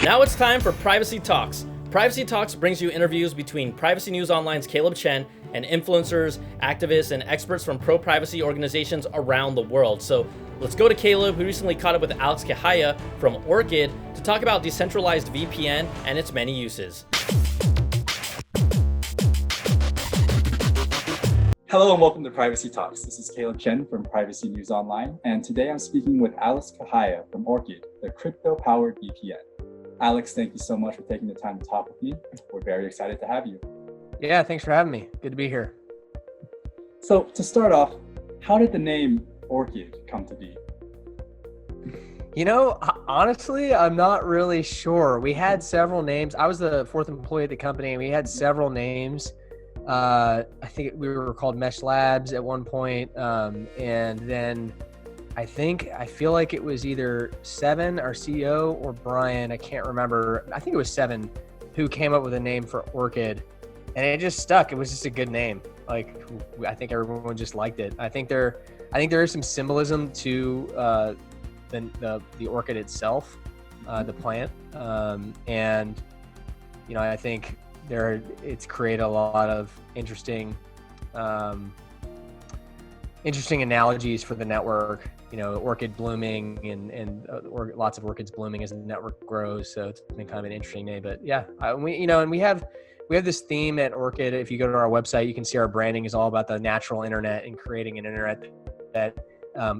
Now it's time for Privacy Talks. Privacy Talks brings you interviews between Privacy News Online's Caleb Chen and influencers, activists, and experts from pro-privacy organizations around the world. So let's go to Caleb, who recently caught up with Alex Kehaya from Orchid to talk about decentralized VPN and its many uses. Hello and welcome to Privacy Talks. This is Caleb Chen from Privacy News Online, and today I'm speaking with Alex Kehaya from Orchid, the crypto-powered VPN. Alex, thank you so much for taking the time to talk with me. We're very excited to have you. Yeah, thanks for having me. Good to be here. So to start off, how did the name Orchid come to be? You know, honestly, I'm not really sure. We had several names. I was the fourth employee at the company, and we had several names. I think we were called Mesh Labs at one point, and then I feel like it was either Seven, our CEO, or Brian, I can't remember. I think it was Seven who came up with a name for Orchid, and it just stuck. It was just a good name. Like, I think everyone just liked it. I think there is some symbolism to the orchid itself, the plant, and you know, I think it's created a lot of interesting analogies for the network. You know, orchid blooming and lots of orchids blooming as the network grows. So it's been kind of an interesting name. But yeah, we have this theme at Orchid. If you go to our website, you can see our branding is all about the natural internet and creating an internet that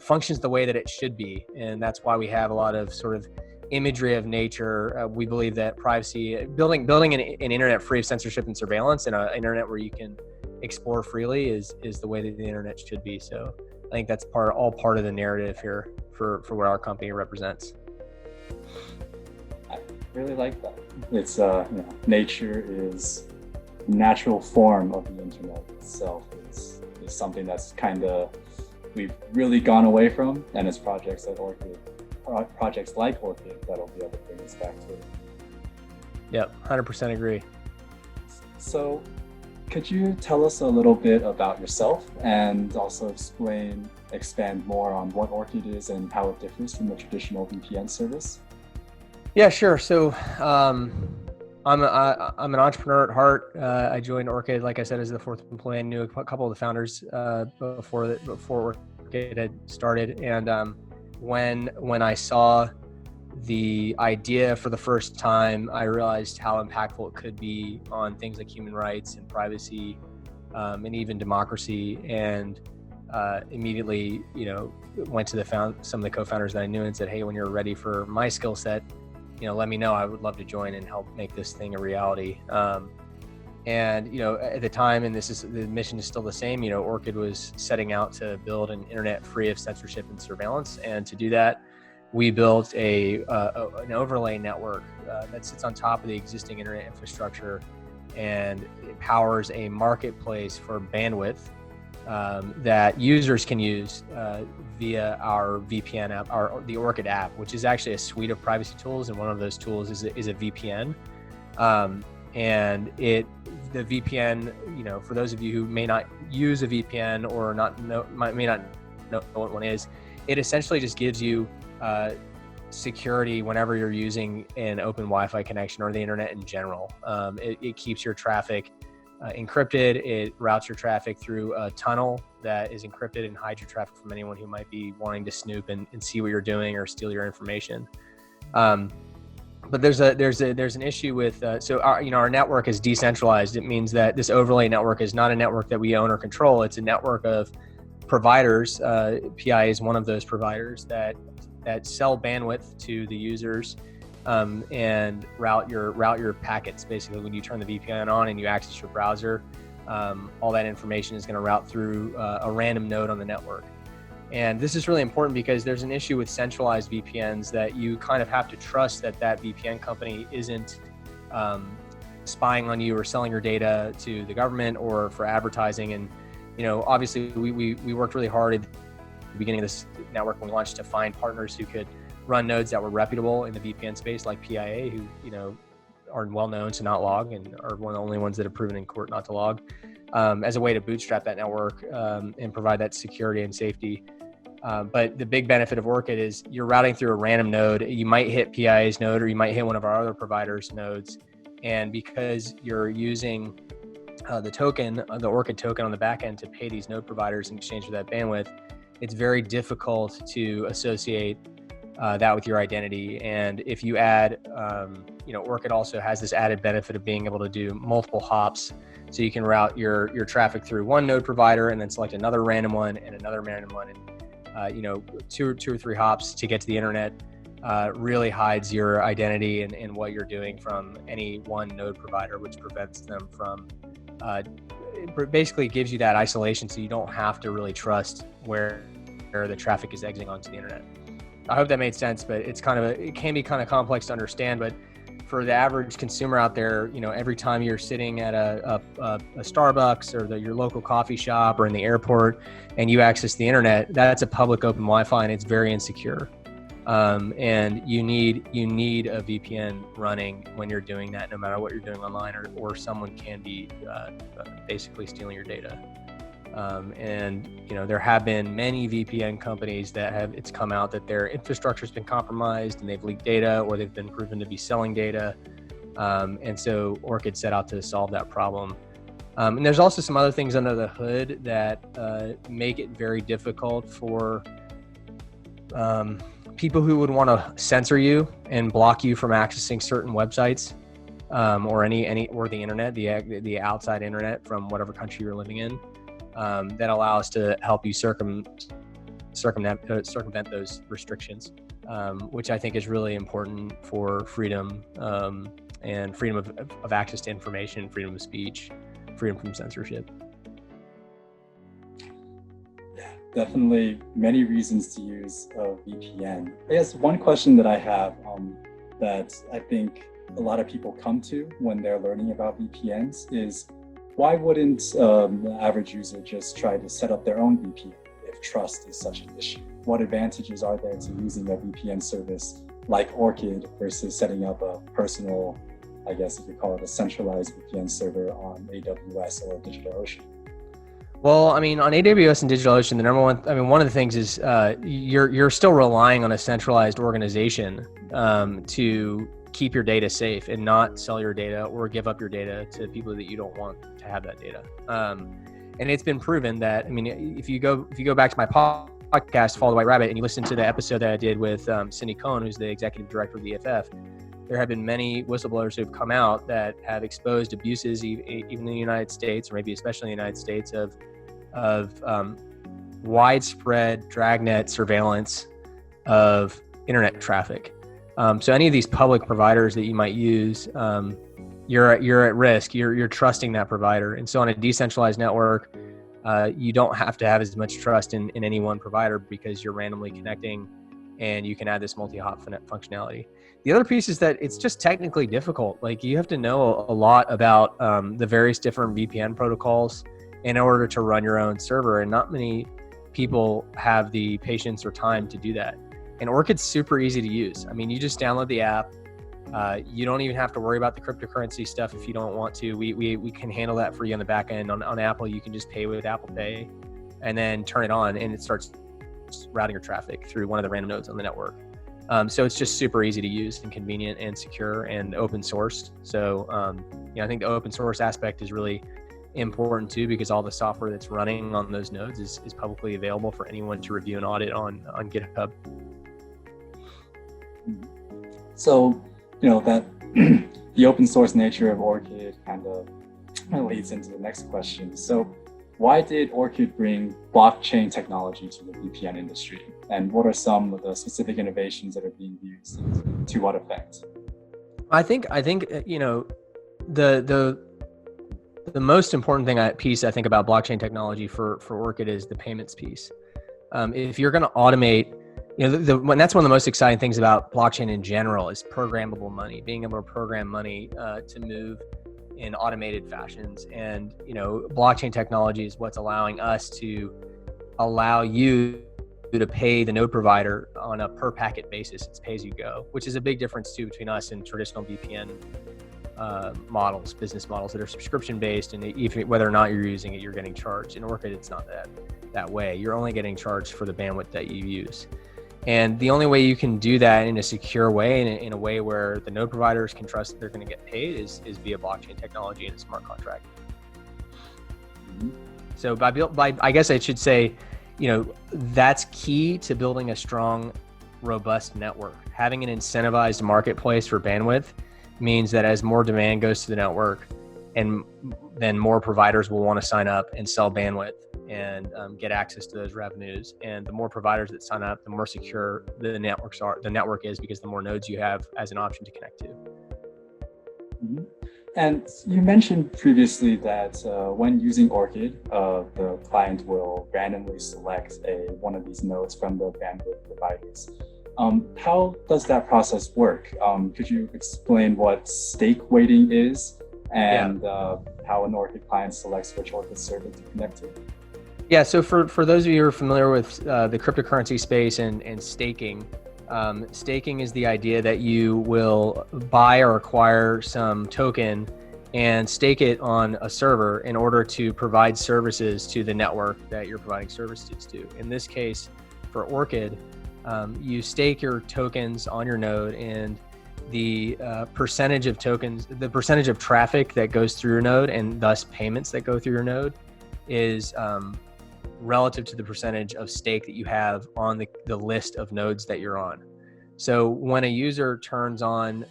functions the way that it should be. And that's why we have a lot of sort of imagery of nature. We believe that privacy, building an internet free of censorship and surveillance, and an internet where you can explore freely is the way that the internet should be. So I think that's all part of the narrative here for what our company represents. I really like that. It's nature is natural form of the internet itself. It's something that's kind of we've really gone away from, and it's projects like Orchid that'll be able to bring us back to it. Yep, 100% agree. So could you tell us a little bit about yourself and also expand more on what Orchid is and how it differs from a traditional VPN service? Yeah, sure. So I'm an entrepreneur at heart. I joined Orchid, like I said, as the fourth employee. I knew a couple of the founders before Orchid had started. And when I saw the idea for the first time, I realized how impactful it could be on things like human rights and privacy, and even democracy. And immediately, went to some of the co-founders that I knew and said, "Hey, when you're ready for my skill set, let me know. I would love to join and help make this thing a reality." And at the time, and the mission is still the same. Orchid was setting out to build an internet free of censorship and surveillance, and to do that, we built an overlay network that sits on top of the existing internet infrastructure, and it powers a marketplace for bandwidth that users can use via our VPN app, the Orchid app, which is actually a suite of privacy tools, and one of those tools is a VPN. And the VPN, for those of you who may not use a VPN or may not know what one is, it essentially just gives you security whenever you're using an open Wi-Fi connection or the internet in general. It keeps your traffic encrypted. It routes your traffic through a tunnel that is encrypted and hides your traffic from anyone who might be wanting to snoop and see what you're doing or steal your information. But there's an issue with our network is decentralized. It means that this overlay network is not a network that we own or control. It's a network of providers. PI is one of those providers that sell bandwidth to the users and route your packets. Basically, when you turn the VPN on and you access your browser, all that information is going to route through a random node on the network. And this is really important because there's an issue with centralized VPNs that you kind of have to trust that VPN company isn't spying on you or selling your data to the government or for advertising. And obviously we worked really hard at the beginning of this network when we launched to find partners who could run nodes that were reputable in the VPN space, like PIA, who are well known to not log and are one of the only ones that have proven in court not to log, as a way to bootstrap that network and provide that security and safety. But the big benefit of Orchid is you're routing through a random node. You might hit PIA's node, or you might hit one of our other providers' nodes. And because you're using the token, the Orchid token on the back end to pay these node providers in exchange for that bandwidth, it's very difficult to associate that with your identity. And if you add, Orchid also has this added benefit of being able to do multiple hops. So you can route your traffic through one node provider and then select another random one and another random one. And, two or three hops to get to the internet really hides your identity and what you're doing from any one node provider, which prevents them from, basically gives you that isolation so you don't have to really trust where the traffic is exiting onto the internet. I hope that made sense, but it can be kind of complex to understand. But for the average consumer out there, every time you're sitting at a Starbucks or your local coffee shop or in the airport and you access the internet, that's a public open Wi-Fi and it's very insecure. And you need a VPN running when you're doing that, no matter what you're doing online, or someone can be basically stealing your data. And there have been many VPN companies that it's come out that their infrastructure has been compromised and they've leaked data, or they've been proven to be selling data. And so Orchid set out to solve that problem. And there's also some other things under the hood that make it very difficult for people who would want to censor you and block you from accessing certain websites, or or the internet, the outside internet from whatever country you're living in. That allow us to help you circumvent those restrictions, which I think is really important for freedom, and freedom of access to information, freedom of speech, freedom from censorship. Yeah, definitely many reasons to use a VPN. I guess one question that I have that I think a lot of people come to when they're learning about VPNs is, why wouldn't the average user just try to set up their own VPN if trust is such an issue? What advantages are there to using a VPN service like Orchid versus setting up a personal, I guess if you call it a centralized VPN server on AWS or DigitalOcean? Well, on AWS and DigitalOcean, the number one, one of the things is you're still relying on a centralized organization to keep your data safe and not sell your data or give up your data to people that you don't want to have that data. And it's been proven that, if you go back to my podcast, Follow the White Rabbit, and you listen to the episode that I did with Cindy Cohn, who's the executive director of the EFF, there have been many whistleblowers who have come out that have exposed abuses, even in the United States, or maybe especially in the United States, of widespread dragnet surveillance of internet traffic. So any of these public providers that you might use, you're at risk. You're trusting that provider. And so on a decentralized network, you don't have to have as much trust in any one provider because you're randomly connecting and you can add this multi-hop functionality. The other piece is that it's just technically difficult. Like, you have to know a lot about the various different VPN protocols in order to run your own server. And not many people have the patience or time to do that. And Orchid's super easy to use. You just download the app. You don't even have to worry about the cryptocurrency stuff if you don't want to. We can handle that for you on the back end. On Apple, you can just pay with Apple Pay and then turn it on, and it starts routing your traffic through one of the random nodes on the network. So it's just super easy to use and convenient and secure and open sourced. So I think the open source aspect is really important too, because all the software that's running on those nodes is publicly available for anyone to review and audit on GitHub. So, that the open source nature of Orchid kind of leads into the next question. So why did Orchid bring blockchain technology to the VPN industry? And what are some of the specific innovations that are being used, and to what effect? I think the most important piece I think about blockchain technology for Orchid is the payments piece. If you're going to automate, and that's one of the most exciting things about blockchain in general is programmable money, being able to program money to move in automated fashions. And, blockchain technology is what's allowing us to allow you to pay the node provider on a per packet basis. It's pay as you go, which is a big difference too between us and traditional VPN business models that are subscription based, and whether or not you're using it, you're getting charged. In Orchid, it's not that. that way. You're only getting charged for the bandwidth that you use. And the only way you can do that in a secure way, in a way where the node providers can trust that they're going to get paid, is via blockchain technology and a smart contract. So I guess I should say, that's key to building a strong, robust network. Having an incentivized marketplace for bandwidth means that as more demand goes to the network, and then more providers will want to sign up and sell bandwidth and get access to those revenues. And the more providers that sign up, the more secure the network is, because the more nodes you have as an option to connect to. Mm-hmm. And you mentioned previously that when using Orchid, the client will randomly select one of these nodes from the bandwidth providers. How does that process work? Could you explain what stake weighting is and how an Orchid client selects which Orchid server to connect to? Yeah, so for those of you who are familiar with the cryptocurrency space and staking, staking is the idea that you will buy or acquire some token and stake it on a server in order to provide services to the network that you're providing services to. In this case, for Orchid, you stake your tokens on your node, and the percentage of tokens, the percentage of traffic that goes through your node, and thus payments that go through your node, is relative to the percentage of stake that you have on the list of nodes that you're on. So when a user turns on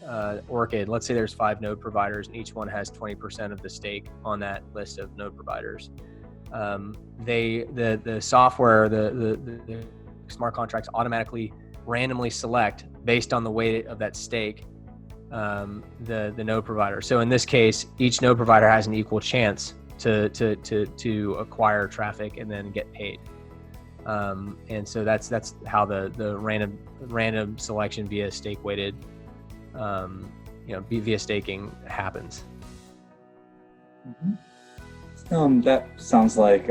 Orchid, let's say there's 5 node providers and each one has 20% of the stake on that list of node providers. The software, the smart contracts automatically randomly select, based on the weight of that stake, the node provider. So in this case, each node provider has an equal chance to acquire traffic and then get paid. And so that's how the random selection via stake weighted, via staking happens. Mm-hmm. That sounds like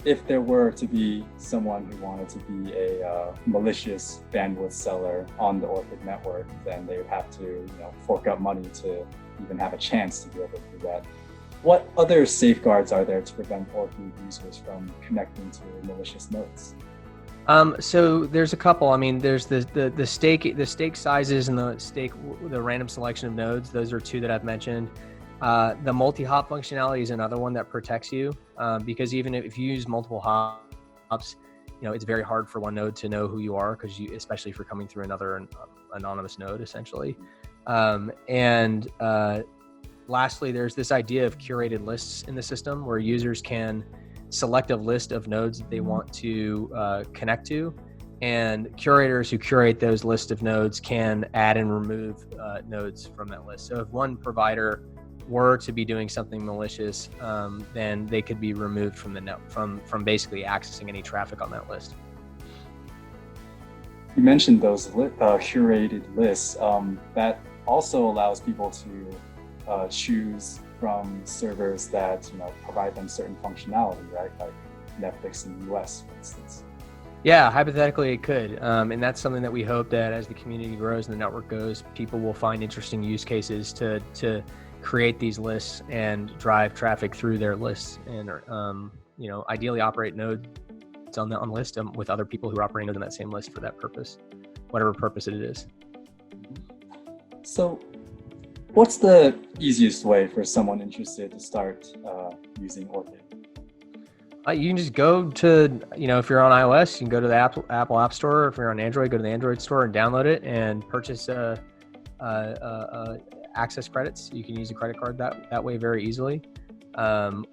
if there were to be someone who wanted to be a malicious bandwidth seller on the Orchid network, then they would have to fork up money to even have a chance to be able to do that. What other safeguards are there to prevent Orchid users from connecting to malicious nodes? So there's a couple. I mean, there's the stake sizes and the random selection of nodes. Those are 2 that I've mentioned. The multi-hop functionality is another one that protects you, because even if you use multiple hops, it's very hard for one node to know who you are, especially if you're coming through another anonymous node, essentially. Lastly, there's this idea of curated lists in the system, where users can select a list of nodes that they want to connect to, and curators who curate those list of nodes can add and remove nodes from that list. So if one provider were to be doing something malicious, then they could be removed from the from basically accessing any traffic on that list. You mentioned those curated lists. That also allows people to choose from servers that provide them certain functionality, right? Like Netflix in the US, for instance. Yeah, hypothetically it could, and that's something that we hope that as the community grows and the network goes, people will find interesting use cases to create these lists and drive traffic through their lists, and ideally operate nodes on the list with other people who are operating on that same list for that purpose, whatever purpose it is. So what's the easiest way for someone interested to start using Orchid? You can just go to, if you're on iOS, you can go to the Apple App Store. If you're on Android, go to the Android Store and download it and purchase access credits. You can use a credit card that way very easily.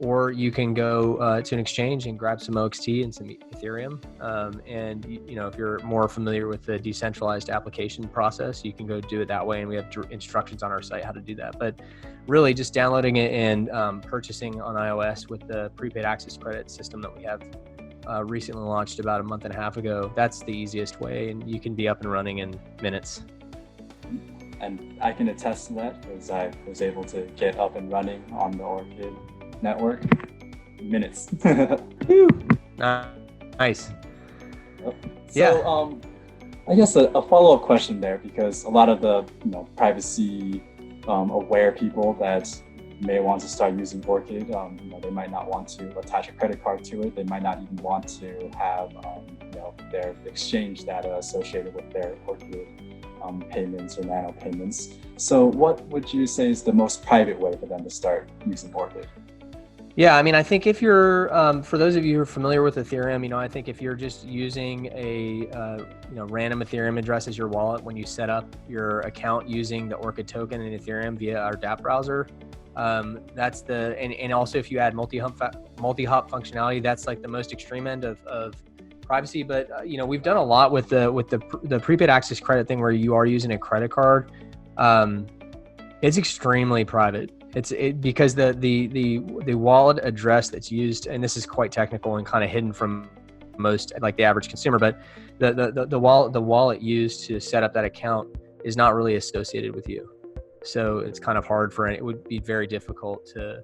Or you can go to an exchange and grab some OXT and some Ethereum. And if you're more familiar with the decentralized application process, you can go do it that way. And we have instructions on our site how to do that. But really just downloading it and purchasing on iOS with the prepaid access credit system that we have recently launched about a month and a half ago, that's the easiest way. And you can be up and running in minutes. And I can attest to that, because I was able to get up and running on the Orchid network in minutes. Nice. So, I guess a follow-up question there, because a lot of the privacy aware people that may want to start using Orchid. They might not want to attach a credit card to it. They might not even want to have their exchange data associated with their Orchid payments or nano payments. So what would you say is the most private way for them to start using Orchid? Yeah, I mean, I think if you're, for those of you who are familiar with Ethereum, I think if you're just using a, random Ethereum address as your wallet when you set up your account using the Orchid token in Ethereum via our dApp browser, that's and also if you add multi-hop functionality, that's like the most extreme end of privacy. But, we've done a lot with the prepaid access credit thing where you are using a credit card. It's extremely private. Because the wallet address that's used, and this is quite technical and kind of hidden from most, like the average consumer, but the wallet used to set up that account is not really associated with you. So it's kind of hard it would be very difficult to,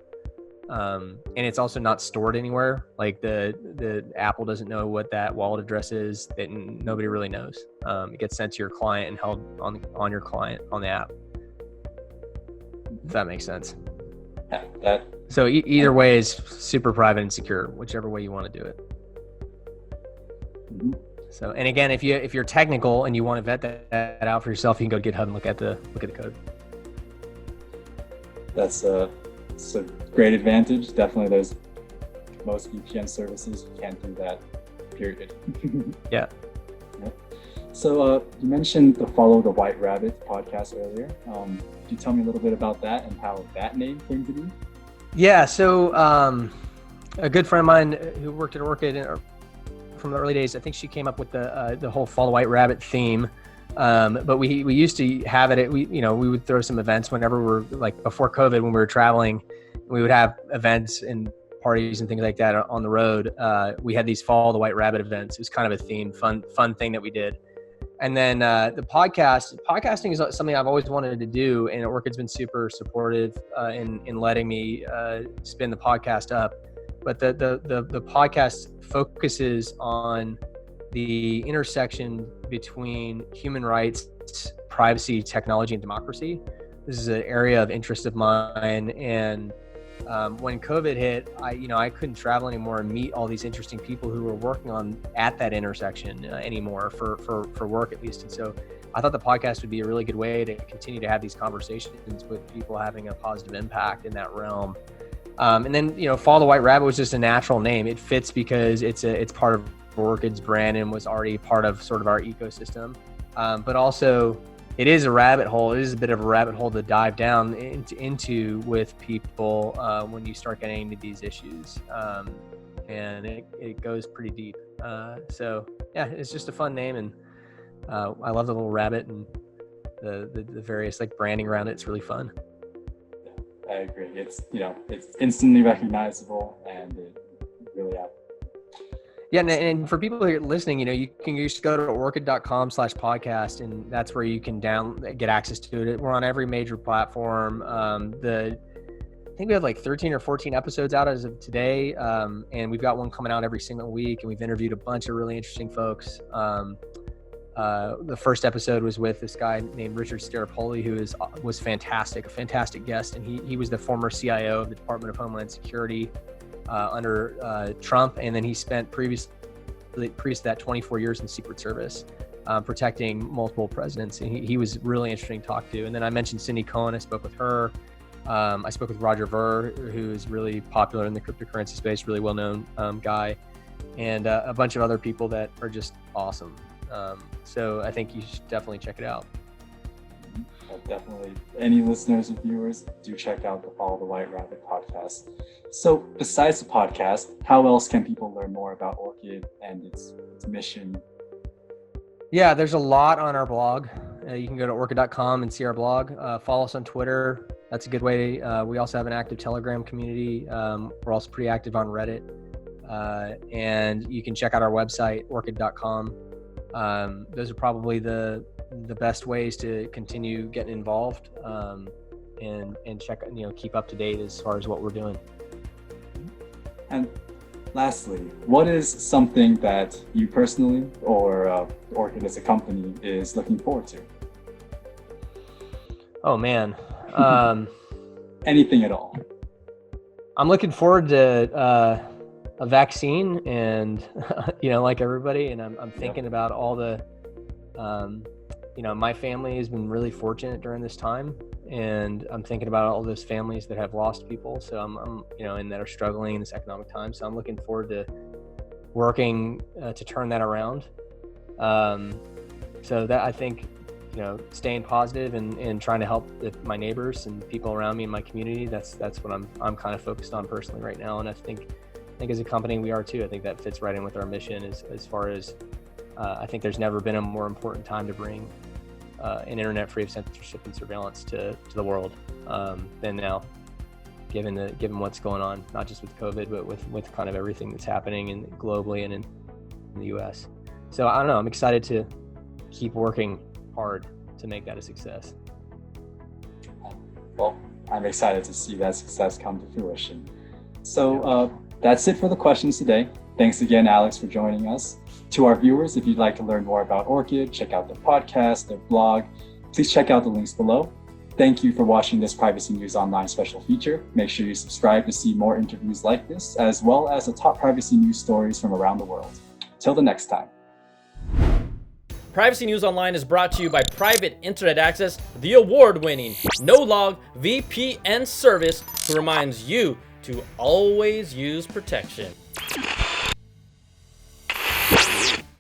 and it's also not stored anywhere. Like the Apple doesn't know what that wallet address is, that nobody really knows. It gets sent to your client and held on your client on the app. If that makes sense. Yeah, so either way is super private and secure, whichever way you want to do it. Mm-hmm. So, and again, if you're technical and you want to vet that out for yourself, you can go to GitHub and look at the code. It's a great advantage. Definitely, there's most VPN services you can't do that. Period. Yeah. So you mentioned the Follow the White Rabbit podcast earlier. Could you tell me a little bit about that and how that name came to be? Yeah, so a good friend of mine who worked at Orchid from the early days, I think she came up with the whole Follow the White Rabbit theme. But we used to have it. We would throw some events whenever we were, like before COVID, when we were traveling. We would have events and parties and things like that on the road. We had these Follow the White Rabbit events. It was kind of a theme, fun thing that we did. And then the podcasting is something I've always wanted to do, and Orchid's been super supportive in letting me spin the podcast up. But the podcast focuses on the intersection between human rights, privacy, technology, and democracy. This is an area of interest of mine, and when COVID hit, I couldn't travel anymore and meet all these interesting people who were working at that intersection anymore for work, at least. And so I thought the podcast would be a really good way to continue to have these conversations with people having a positive impact in that realm. And then, Follow the White Rabbit was just a natural name. It fits because it's part of Orchid's brand and was already part of sort of our ecosystem. But also, it is a rabbit hole. It is a bit of a rabbit hole to dive down into with people when you start getting into these issues. And it goes pretty deep. So yeah, it's just a fun name, and I love the little rabbit and the various like branding around it. It's really fun. I agree. It's instantly recognizable, and it really happens. Yeah, and for people who are listening, you can just go to orchid.com/podcast, and that's where you can get access to it. We're on every major platform. I think we have like 13 or 14 episodes out as of today, and we've got one coming out every single week, and we've interviewed a bunch of really interesting folks. The first episode was with this guy named Richard Staropoli, who was fantastic, a fantastic guest, and he was the former CIO of the Department of Homeland Security under Trump, and then he spent previous to that 24 years in Secret Service protecting multiple presidents, and he was really interesting to talk to. And then I mentioned Cindy Cohen. I spoke with her. I spoke with Roger Ver, who is really popular in the cryptocurrency space, really well-known guy, and a bunch of other people that are just awesome. So I think you should definitely check it out. Definitely, any listeners and viewers, do check out the Follow the White Rabbit podcast. So besides the podcast, how else can people learn more about Orchid and its mission? Yeah, there's a lot on our blog. You can go to orchid.com and see our blog. Follow us on Twitter. That's a good way. We also have an active Telegram community. We're also pretty active on Reddit. And you can check out our website, orchid.com. Those are probably the best ways to continue getting involved and check, keep up to date as far as what we're doing. And lastly, what is something that you personally or Orchid as a company is looking forward to? Oh man. anything at all? I'm looking forward to a vaccine, and like everybody, and I'm thinking about all the, my family has been really fortunate during this time, and I'm thinking about all those families that have lost people. So I'm and that are struggling in this economic time. So I'm looking forward to working to turn that around. So that I think, staying positive and trying to help my neighbors and people around me in my community. That's what I'm kind of focused on personally right now. And I think as a company we are too. I think that fits right in with our mission as far as I think there's never been a more important time to bring an internet free of censorship and surveillance to the world than now, given what's going on, not just with COVID, but with kind of everything that's happening globally and in the US. So I don't know, I'm excited to keep working hard to make that a success. Well, I'm excited to see that success come to fruition. So that's it for the questions today. Thanks again, Alex, for joining us. To our viewers, if you'd like to learn more about Orchid, check out their podcast, their blog, please check out the links below. Thank you for watching this Privacy News Online special feature. Make sure you subscribe to see more interviews like this, as well as the top privacy news stories from around the world. Till the next time. Privacy News Online is brought to you by Private Internet Access, the award-winning no-log VPN service who reminds you to always use protection.